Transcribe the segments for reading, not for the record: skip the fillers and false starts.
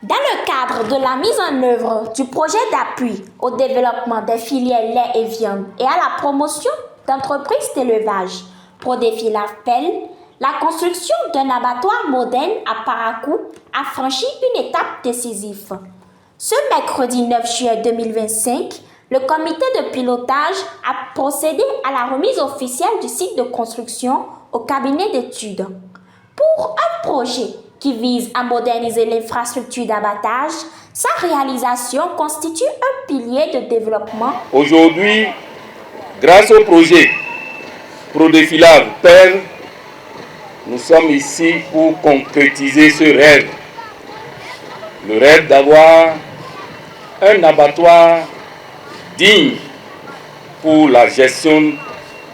Dans le cadre de la mise en œuvre du projet d'appui au développement des filières lait et viande et à la promotion d'entreprises d'élevage, ProDéfi l'appelle, la construction d'un abattoir moderne à Parakou a franchi une étape décisive. Ce mercredi 9 juillet 2025, le comité de pilotage a procédé à la remise officielle du site de construction au cabinet d'études. Pour un projet qui vise à moderniser l'infrastructure d'abattage, sa réalisation constitue un pilier de développement. Aujourd'hui, grâce au projet ProDéfi Père, nous sommes ici pour concrétiser ce rêve. Le rêve d'avoir un abattoir digne pour la gestion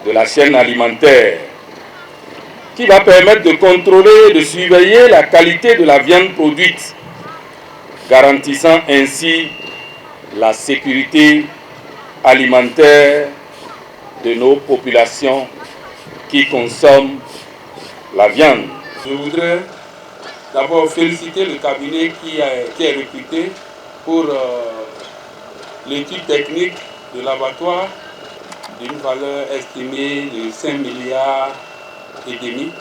de la chaîne alimentaire, qui va permettre de contrôler et de surveiller la qualité de la viande produite, garantissant ainsi la sécurité alimentaire de nos populations qui consomment la viande. Je voudrais d'abord féliciter le cabinet qui est recruté pour l'étude technique de l'abattoir d'une valeur estimée de 5 milliards et demi.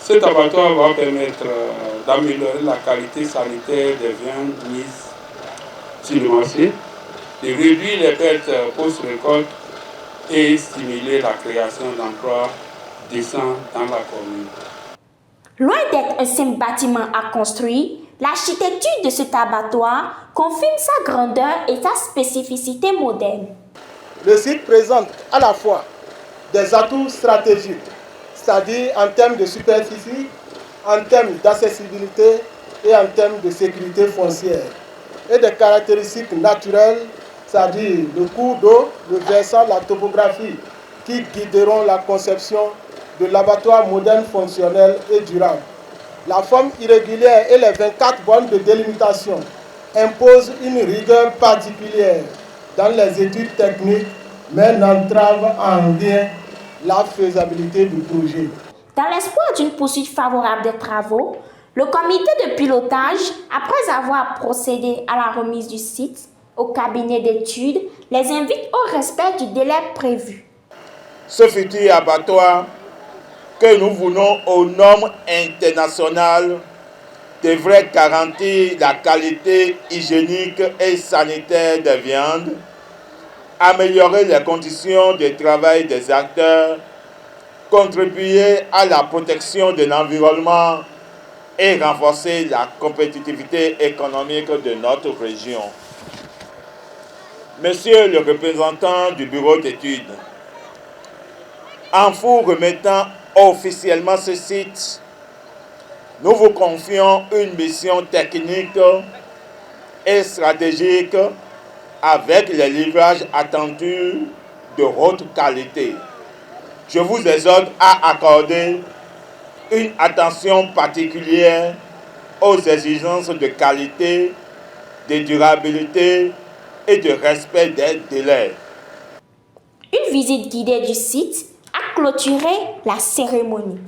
Cet abattoir va permettre d'améliorer la qualité sanitaire des viandes mises sur le marché, de réduire les pertes post-récolte et stimuler la création d'emplois décents dans la commune. Loin d'être un simple bâtiment à construire, l'architecture de cet abattoir confirme sa grandeur et sa spécificité moderne. Le site présente à la fois des atouts stratégiques, c'est-à-dire en termes de superficie, en termes d'accessibilité et en termes de sécurité foncière, et des caractéristiques naturelles, c'est-à-dire le cours d'eau, le versant, la topographie, qui guideront la conception de l'abattoir moderne, fonctionnel et durable. La forme irrégulière et les 24 bornes de délimitation imposent une rigueur particulière dans les études techniques, mais n'entravent en rien la faisabilité du projet. Dans l'espoir d'une poursuite favorable des travaux, le comité de pilotage, après avoir procédé à la remise du site au cabinet d'études, les invite au respect du délai prévu. Ce futur abattoir que nous voulons aux normes internationales devrait garantir la qualité hygiénique et sanitaire des viandes, améliorer les conditions de travail des acteurs, contribuer à la protection de l'environnement et renforcer la compétitivité économique de notre région. Monsieur le représentant du bureau d'études, en vous remettant officiellement ce site, nous vous confions une mission technique et stratégique avec les livrages attendus de haute qualité. Je vous exhorte à accorder une attention particulière aux exigences de qualité, de durabilité et de respect des délais. Une visite guidée du site a clôturé la cérémonie.